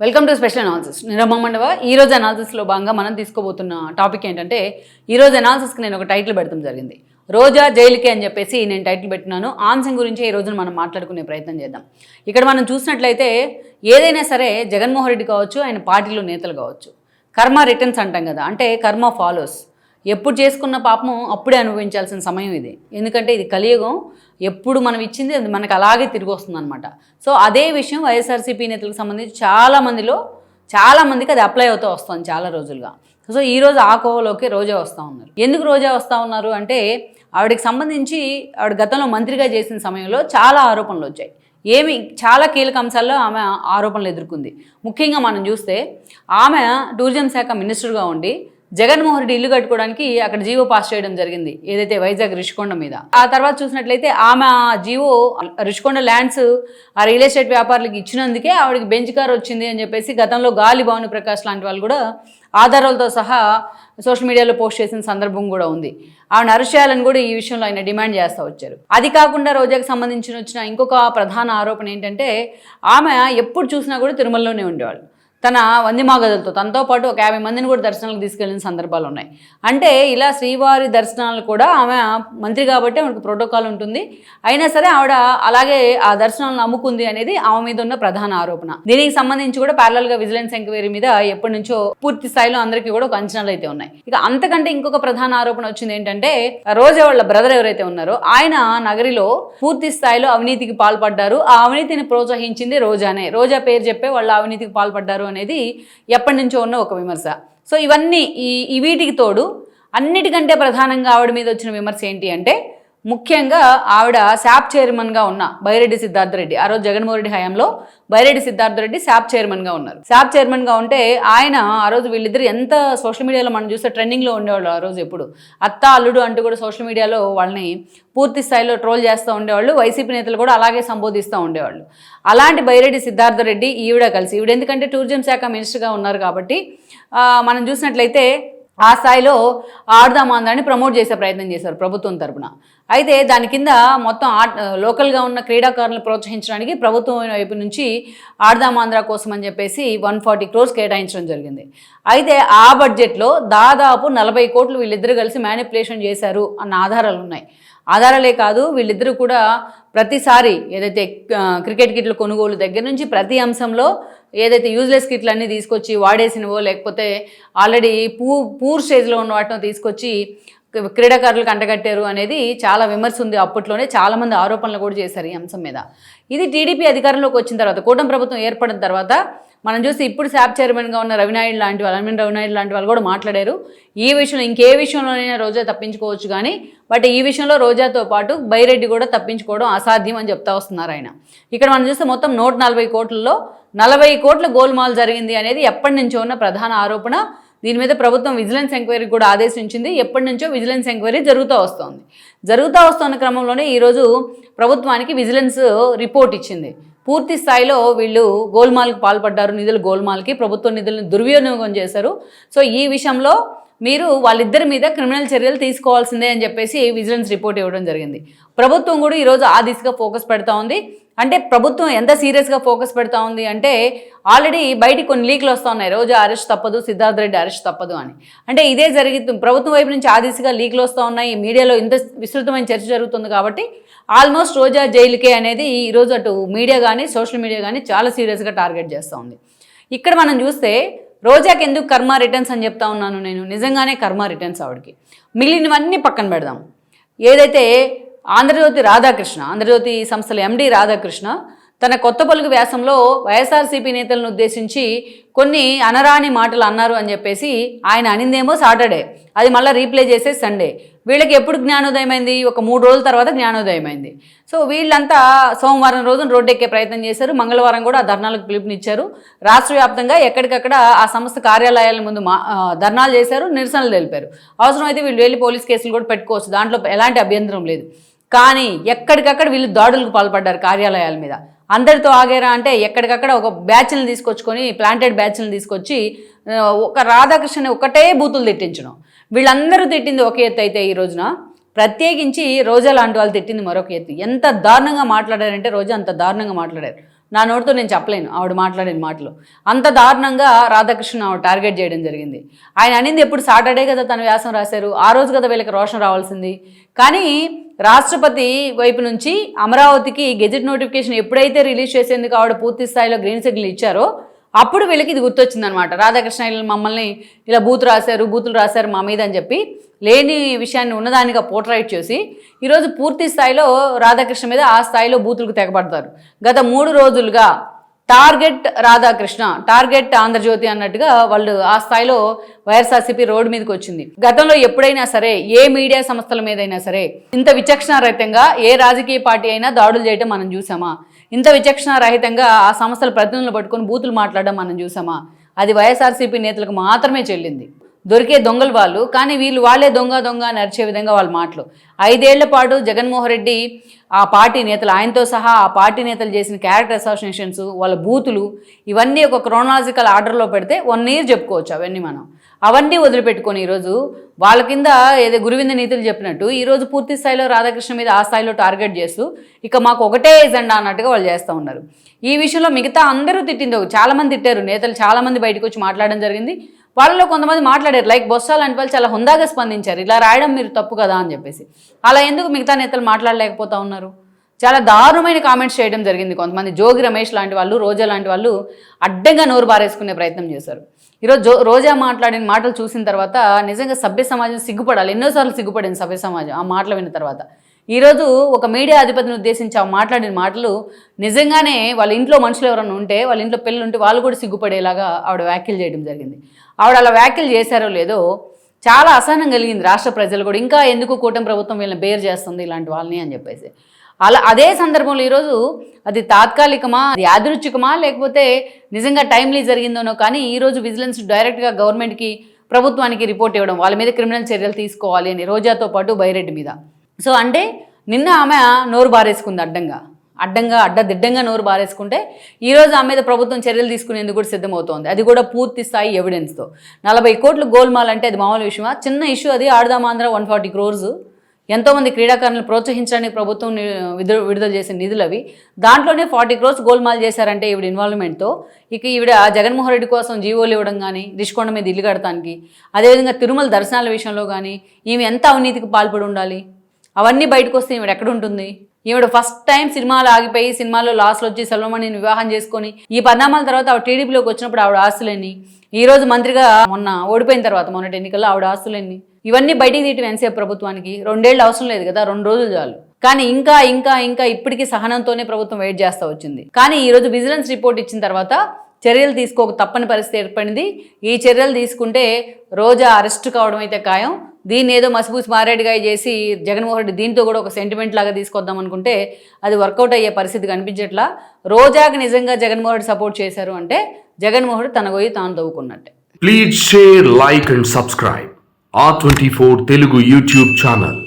Welcome to special analysis. నిరమమండవ ఈరోజు అనాలిసిస్లో భాగంగా మనం తీసుకోబోతున్న టాపిక్ ఏంటంటే, ఈరోజు అనాలిసిస్కి నేను ఒక టైటిల్ పెడతాం జరిగింది. రోజా జైలుకే అని చెప్పేసి నేను టైటిల్ పెట్టినాను. అంశం గురించి ఈ రోజున మనం మాట్లాడుకునే ప్రయత్నం చేద్దాం. ఇక్కడ మనం చూసినట్లయితే ఏదైనా సరే జగన్మోహన్ రెడ్డి కావచ్చు, ఆయన పార్టీలో నేతలు కావచ్చు, కర్మ రిటర్న్స్ అంటాం కదా, అంటే కర్మ ఫాలోస్. ఎప్పుడు చేసుకున్న పాపము అప్పుడే అనుభవించాల్సిన సమయం ఇది. ఎందుకంటే ఇది కలియుగం. ఎప్పుడు మనం ఇచ్చింది అది మనకు అలాగే తిరిగి వస్తుంది అనమాట. సో అదే విషయం వైఎస్ఆర్సీపీ నేతలకు సంబంధించి చాలామందికి అది అప్లై అవుతూ వస్తుంది చాలా రోజులుగా. సో ఈరోజు ఆ కోవలోకి రోజా వస్తూ ఉన్నారు. ఎందుకు రోజా వస్తూ ఉన్నారు అంటే, ఆవిడకి సంబంధించి ఆవిడ గతంలో మంత్రిగా చేసిన సమయంలో చాలా ఆరోపణలు వచ్చాయి. చాలా కీలక అంశాల్లో ఆమె ఆరోపణలు ఎదుర్కొంది. ముఖ్యంగా మనం చూస్తే ఆమె టూరిజం శాఖ మినిస్టర్గా ఉండి జగన్మోహన్ రెడ్డి ఇల్లు కట్టుకోవడానికి అక్కడ జీవో పాస్ చేయడం జరిగింది, ఏదైతే వైజాగ్ రిషికొండ మీద. ఆ తర్వాత చూసినట్లయితే ఆమె జీవో రిషికొండ ల్యాండ్స్ ఆ రియల్ ఎస్టేట్ వ్యాపారులకు ఇచ్చినందుకే ఆవిడకి బెంచ్ కార్ వచ్చింది అని చెప్పేసి గతంలో గాలి భావని ప్రకాష్ లాంటి వాళ్ళు కూడా ఆధారాలతో సహా సోషల్ మీడియాలో పోస్ట్ చేసిన సందర్భం కూడా ఉంది. ఆవిడ అరెస్ట్ చేయాలని కూడా ఈ విషయంలో ఆయన డిమాండ్ చేస్తూ వచ్చారు. అది కాకుండా రోజాకి సంబంధించి వచ్చిన ఇంకొక ప్రధాన ఆరోపణ ఏంటంటే, ఆమె ఎప్పుడు చూసినా కూడా తిరుమలలోనే ఉండేవాళ్ళు. తన వందిమాగదులతో తనతో పాటు ఒక 50 మందిని కూడా దర్శనాలకు తీసుకెళ్లిన సందర్భాలు ఉన్నాయి. అంటే ఇలా శ్రీవారి దర్శనాలు కూడా ఆమె మంత్రి కాబట్టి ఆమెకు ప్రోటోకాల్ ఉంటుంది. అయినా సరే ఆవిడ అలాగే ఆ దర్శనాలను అమ్ముకుంది అనేది ఆమె మీద ఉన్న ప్రధాన ఆరోపణ. దీనికి సంబంధించి కూడా ప్యారలల్గా విజిలెన్స్ ఎంక్వైరీ మీద ఎప్పటి నుంచో పూర్తి స్థాయిలో అందరికీ కూడా ఒక అంచనాలు అయితే ఉన్నాయి. ఇక అంతకంటే ఇంకొక ప్రధాన ఆరోపణ వచ్చింది ఏంటంటే, రోజా వాళ్ళ బ్రదర్ ఎవరైతే ఉన్నారో ఆయన నగరిలో పూర్తి స్థాయిలో అవినీతికి పాల్పడ్డారు. ఆ అవినీతిని ప్రోత్సహించింది రోజానే. రోజా పేరు చెప్పే వాళ్ళ అవినీతికి పాల్పడ్డారు అనేది ఎప్పటి నుంచో ఉన్న ఒక విమర్శ. సో ఇవన్నీ వీటికి తోడు అన్నిటికంటే ప్రధానంగా ఆవిడ మీద వచ్చిన విమర్శ ఏంటి అంటే, ముఖ్యంగా ఆవిడ శాప్ చైర్మన్గా ఉన్న బైరెడ్డి సిద్ధార్థరెడ్డి, ఆ రోజు జగన్మోహన్ రెడ్డి హయాంలో బైరెడ్డి సిద్ధార్థరెడ్డి శాప్ చైర్మన్గా ఉన్నారు. శాప్ చైర్మన్గా ఉంటే ఆయన ఆ రోజు వీళ్ళిద్దరు ఎంత సోషల్ మీడియాలో మనం చూస్తే ట్రెండింగ్లో ఉండేవాళ్ళు. ఆ రోజు ఎప్పుడు అత్త అల్లుడు అంటూ కూడా సోషల్ మీడియాలో వాళ్ళని పూర్తి స్థాయిలో ట్రోల్ చేస్తూ ఉండేవాళ్ళు. వైసీపీ నేతలు కూడా అలాగే సంబోధిస్తూ ఉండేవాళ్ళు. అలాంటి బైరెడ్డి సిద్ధార్థరెడ్డి ఈవిడ ఎందుకంటే టూరిజం శాఖ మినిస్టర్గా ఉన్నారు కాబట్టి మనం చూసినట్లయితే ఆ స్థాయిలో ఆడదామాంధ్రాన్ని ప్రమోట్ చేసే ప్రయత్నం చేశారు ప్రభుత్వం తరపున. అయితే దాని కింద మొత్తం లోకల్గా ఉన్న క్రీడాకారులను ప్రోత్సహించడానికి ప్రభుత్వం వైపు నుంచి ఆడదామాంధ్ర కోసం అని చెప్పేసి 140 crores కేటాయించడం జరిగింది. అయితే ఆ బడ్జెట్లో దాదాపు 40 కోట్లు వీళ్ళిద్దరూ కలిసి మ్యానిపులేషన్ చేశారు అన్న ఆధారాలు ఉన్నాయి. ఆధారాలే కాదు, వీళ్ళిద్దరూ కూడా ప్రతిసారి ఏదైతే క్రికెట్ కిట్ల కొనుగోలు దగ్గర నుంచి ప్రతి అంశంలో ఏదైతే యూజ్లెస్ కిట్లు అన్నీ తీసుకొచ్చి వాడేసినవో, లేకపోతే ఆల్రెడీ పూర్ స్టేజ్లో ఉన్న వాటిని తీసుకొచ్చి క్రీడాకారులకు అంటగట్టారు అనేది చాలా విమర్శ ఉంది. అప్పట్లోనే చాలామంది ఆరోపణలు కూడా చేశారు ఈ అంశం మీద. ఇది టీడీపీ అధికారంలోకి వచ్చిన తర్వాత, కూటమి ప్రభుత్వం ఏర్పడిన తర్వాత మనం చూసి ఇప్పుడు శాప్ చైర్మన్గా ఉన్న రవినాయుడు లాంటి వాళ్ళు కూడా మాట్లాడారు. ఈ విషయంలో ఇంకే విషయంలోనైనా రోజా తప్పించుకోవచ్చు కానీ, బట్ ఈ విషయంలో రోజాతో పాటు బైరెడ్డి కూడా తప్పించుకోవడం అసాధ్యం అని చెప్తా వస్తున్నారు ఆయన. ఇక్కడ మనం చూస్తే మొత్తం 140 కోట్లలో 40 కోట్ల గోల్మాల్ జరిగింది అనేది ఎప్పటి నుంచో ఉన్న ప్రధాన ఆరోపణ. దీని మీద ప్రభుత్వం విజిలెన్స్ ఎంక్వైరీ కూడా ఆదేశించింది. ఎప్పటి నుంచో విజిలెన్స్ ఎంక్వైరీ జరుగుతూ వస్తున్న క్రమంలోనే ఈరోజు ప్రభుత్వానికి విజిలెన్స్ రిపోర్ట్ ఇచ్చింది. పూర్తి స్థాయిలో వీళ్ళు గోల్మాల్కి పాల్పడ్డారు, నిధులు గోల్మాల్కి, ప్రభుత్వ నిధులను దుర్వినియోగం చేశారు. సో ఈ విషయంలో మీరు వాళ్ళిద్దరి మీద క్రిమినల్ చర్యలు తీసుకోవాల్సిందే అని చెప్పేసి విజిలెన్స్ రిపోర్ట్ ఇవ్వడం జరిగింది. ప్రభుత్వం కూడా ఈరోజు ఆ దిశగా ఫోకస్ పెడతా ఉంది. అంటే ప్రభుత్వం ఎంత సీరియస్గా ఫోకస్ పెడతా ఉంది అంటే, ఆల్రెడీ బయటికి కొన్ని లీక్లు వస్తూ ఉన్నాయి, రోజా అరెస్ట్ తప్పదు, సిద్ధార్థరెడ్డి అరెస్ట్ తప్పదు అని. అంటే ఇదే జరుగుతుంది, ప్రభుత్వం వైపు నుంచి ఆ దిశగా లీక్లు వస్తూ ఉన్నాయి. మీడియాలో ఇంత విస్తృతమైన చర్చ జరుగుతుంది కాబట్టి ఆల్మోస్ట్ రోజా జైలుకే అనేది ఈరోజు అటు మీడియా కానీ సోషల్ మీడియా కానీ చాలా సీరియస్గా టార్గెట్ చేస్తూ ఉంది. ఇక్కడ మనం చూస్తే రోజాకి ఎందుకు కర్మ రిటర్న్స్ అని చెప్తా ఉన్నాను నేను, నిజంగానే కర్మ రిటర్న్స్ ఆవిడకి. మిగిలినవన్నీ పక్కన పెడదాం. ఏదైతే ఆంధ్రజ్యోతి సంస్థల ఎండి రాధాకృష్ణ తన కొత్త పలుకు వ్యాసంలో వైఎస్ఆర్సీపీ నేతలను ఉద్దేశించి కొన్ని అనరాని మాటలు అన్నారు అని చెప్పేసి ఆయన అనిందేమో సాటర్డే, అది మళ్ళీ రీప్లే చేసే సండే. వీళ్ళకి ఎప్పుడు జ్ఞానోదయం అయింది? ఒక 3 రోజుల తర్వాత జ్ఞానోదయం అయింది. సో వీళ్ళంతా సోమవారం రోజున రోడ్డెక్కే ప్రయత్నం చేశారు. మంగళవారం కూడా ఆ ధర్నాలకు పిలుపునిచ్చారు. రాష్ట్ర వ్యాప్తంగా ఎక్కడికక్కడ ఆ సంస్థ కార్యాలయాల ముందు ధర్నాలు చేశారు, నిరసనలు తెలిపారు. అవసరమైతే వీళ్ళు వెళ్ళి పోలీస్ కేసులు కూడా పెట్టుకోవచ్చు, దాంట్లో ఎలాంటి అభ్యంతరం లేదు. కానీ ఎక్కడికక్కడ వీళ్ళు దాడులకు పాల్పడ్డారు కార్యాలయాల మీద. అందరితో ఆగేరా అంటే ఎక్కడికక్కడ ఒక బ్యాచ్లను తీసుకొచ్చుకొని, ప్లాంటెడ్ బ్యాచ్లను తీసుకొచ్చి ఒక రాధాకృష్ణ ఒకటే బూతులు తిట్టించడం. వీళ్ళందరూ తిట్టింది ఒక ఎత్తు అయితే, ఈ రోజున ప్రత్యేకించి రోజా లాంటి వాళ్ళు తిట్టింది మరొక ఎత్తు. ఎంత దారుణంగా మాట్లాడారంటే రోజా అంత దారుణంగా మాట్లాడారు. నా నోటితో నేను చెప్పలేను ఆవిడ మాట్లాడిన మాటలు. అంత దారుణంగా రాధాకృష్ణ ఆవిడ టార్గెట్ చేయడం జరిగింది. ఆయన అనింది ఎప్పుడు సాటర్డే కదా తన వ్యాసం రాశారు, ఆ రోజు కదా వీళ్ళకి రోషన్ రావాల్సింది. కానీ రాష్ట్రపతి వైపు నుంచి అమరావతికి గెజెట్ నోటిఫికేషన్ ఎప్పుడైతే రిలీజ్ చేసేందుకు ఆవిడ పూర్తి స్థాయిలో గ్రీన్ సిగ్నల్ ఇచ్చారో అప్పుడు వీళ్ళకి ఇది గుర్తొచ్చిందనమాట. రాధాకృష్ణ మమ్మల్ని ఇలా బూతులు రాశారు మా మీద అని చెప్పి లేని విషయాన్ని ఉన్నదానిగా పోర్ట్రైట్ చేసి ఈరోజు పూర్తి స్థాయిలో రాధాకృష్ణ మీద ఆ స్థాయిలో బూతులకు తెగబడతారు. గత 3 రోజులుగా టార్గెట్ రాధాకృష్ణ, టార్గెట్ ఆంధ్రజ్యోతి అన్నట్టుగా వాళ్ళు ఆ స్థాయిలో వైఎస్ఆర్సీపీ రోడ్డు మీదకి వచ్చింది. గతంలో ఎప్పుడైనా సరే ఏ మీడియా సంస్థల మీదైనా సరే ఇంత విచక్షణారహితంగా ఏ రాజకీయ పార్టీ అయినా దాడులు చేయడం మనం చూసామా? ఇంత విచక్షణారహితంగా ఆ సంస్థల ప్రతినిధులను పట్టుకొని బూతులు మాట్లాడడం మనం చూసామా? అది వైఎస్ఆర్సీపీ నేతలకు మాత్రమే చెల్లింది. దొరికే దొంగలు వాళ్ళు, కానీ వాళ్ళే దొంగ నరిచే విధంగా వాళ్ళ మాటలు. 5 ఏళ్ల పాటు జగన్మోహన్ రెడ్డి ఆ పార్టీ నేతలు, ఆయనతో సహా ఆ పార్టీ నేతలు చేసిన క్యారెక్టర్ అసోసియేషన్స్, వాళ్ళ బూతులు, ఇవన్నీ ఒక క్రోనాలజికల్ ఆర్డర్లో పెడితే 1 ఇయర్ చెప్పుకోవచ్చు. అవన్నీ వదిలిపెట్టుకొని ఈరోజు వాళ్ళ కింద ఏదో గురువింద నీతులు చెప్పినట్టు ఈరోజు పూర్తి స్థాయిలో రాధాకృష్ణ మీద ఆ స్థాయిలో టార్గెట్ చేస్తూ ఇక మాకు ఒకటే ఎజెండా అన్నట్టుగా వాళ్ళు చేస్తూ ఉన్నారు. ఈ విషయంలో మిగతా అందరూ తిట్టింది, చాలామంది తిట్టారు, నేతలు చాలామంది బయటకు వచ్చి మాట్లాడడం జరిగింది. వాళ్ళలో కొంతమంది మాట్లాడారు, లైక్ బొత్స లాంటి వాళ్ళు చాలా హుందాగా స్పందించారు, ఇలా రాయడం మీరు తప్పు కదా అని చెప్పేసి. అలా ఎందుకు మిగతా నేతలు మాట్లాడలేకపోతా ఉన్నారు? చాలా దారుణమైన కామెంట్స్ చేయడం జరిగింది. కొంతమంది జోగి రమేష్ లాంటి వాళ్ళు, రోజా లాంటి వాళ్ళు అడ్డంగా నోరు బారేసుకునే ప్రయత్నం చేశారు. ఈరోజు రోజా మాట్లాడిన మాటలు చూసిన తర్వాత నిజంగా సభ్య సమాజం సిగ్గుపడాలి. ఎన్నోసార్లు సిగ్గుపడింది సభ్య సమాజం ఆ మాటలు విన్న తర్వాత. ఈరోజు ఒక మీడియా అధిపతిని ఉద్దేశించి ఆ మాట్లాడిన మాటలు నిజంగానే వాళ్ళ ఇంట్లో మనుషులు ఎవరైనా ఉంటే, వాళ్ళ ఇంట్లో పిల్లలు ఉంటే వాళ్ళు కూడా సిగ్గుపడేలాగా ఆవిడ వ్యాఖ్యలు చేయడం జరిగింది. ఆవిడ అలా వ్యాఖ్యలు చేశారో లేదో చాలా అసహనం కలిగింది రాష్ట్ర ప్రజలు కూడా. ఇంకా ఎందుకు కూటమి ప్రభుత్వం వీళ్ళని బేర్ చేస్తుంది ఇలాంటి వాళ్ళని అని చెప్పేసి. అదే సందర్భంలో ఈరోజు అది తాత్కాలికమా, అది యాదృచ్ఛికమా, లేకపోతే నిజంగా టైమ్లీ జరిగిందోనో కానీ ఈరోజు విజిలెన్స్ డైరెక్ట్గా గవర్నమెంట్కి, ప్రభుత్వానికి రిపోర్ట్ ఇవ్వడం, వాళ్ళ మీద క్రిమినల్ చర్యలు తీసుకోవాలి అని రోజాతో పాటు బైరెడ్డి మీద. సో అంటే నిన్న ఆమె నోరు బారేసుకుంది అడ్డదిడ్డంగా నోరు బారేసుకుంటే ఈరోజు ఆమె మీద ప్రభుత్వం చర్యలు తీసుకునేందుకు కూడా సిద్ధమవుతోంది. అది కూడా పూర్తి స్థాయి ఎవిడెన్స్తో. 40 కోట్లు గోల్మాల్ అంటే అది మామూలు విషయమా? చిన్న ఇష్యూ అది. ఆడదామాంధ్ర 140 crores ఎంతోమంది క్రీడాకారులను ప్రోత్సహించడానికి ప్రభుత్వం విడుదల చేసిన నిధులు అవి. దాంట్లోనే 40 crores గోల్మాల్ చేశారంటే ఈవిడ ఇన్వాల్వ్మెంట్తో. ఇక ఈవిడ జగన్మోహన్ రెడ్డి కోసం జీవోలు ఇవ్వడం కానీ, రిషికొండ మీద ఇల్లు కడటానికి, అదేవిధంగా తిరుమల దర్శనాల విషయంలో కానీ ఈమె ఎంత అవినీతికి పాల్పడి ఉండాలి? అవన్నీ బయటకు వస్తే ఈవిడ ఎక్కడ ఉంటుంది? ఈవిడ ఫస్ట్ టైం సినిమాలు ఆగిపోయి సినిమాలో లాస్లో వచ్చి సెల్వమణిని వివాహం చేసుకొని ఈ పరిణామాల తర్వాత ఆవిడ టీడీపీలోకి వచ్చినప్పుడు ఆవిడ ఆస్తులన్నీ, ఈరోజు మంత్రిగా మొన్న ఓడిపోయిన తర్వాత మొన్నటి ఎన్నికల్లో ఆవిడ ఆస్తులన్నీ, ఇవన్నీ బయటికి తీయటం ఎంతసేపు ప్రభుత్వానికి? 2 ఏళ్ళు అవసరం లేదు కదా, 2 రోజులు చాలు. కానీ ఇంకా ఇప్పటికీ సహనంతోనే ప్రభుత్వం వెయిట్ చేస్తూ వచ్చింది. కానీ ఈరోజు విజిలెన్స్ రిపోర్ట్ ఇచ్చిన తర్వాత చర్యలు తీసుకోక తప్పని పరిస్థితి ఏర్పడింది. ఈ చర్యలు తీసుకుంటే రోజా అరెస్ట్ కావడం అయితే ఖాయం. దీన్ని ఏదో మసిపూసి మారేడుగా చేసి జగన్మోహన్ రెడ్డి దీంతో కూడా ఒక సెంటిమెంట్ లాగా తీసుకొద్దాం అనుకుంటే అది వర్కౌట్ అయ్యే పరిస్థితి కనిపించట్లా. రోజాకి నిజంగా జగన్మోహన్ రెడ్డి సపోర్ట్ చేశారు అంటే జగన్మోహన్ రెడ్డి తన గొయ్యి తాను తవ్వుకున్నట్టే. Please share, like and subscribe R24 Telugu YouTube channel.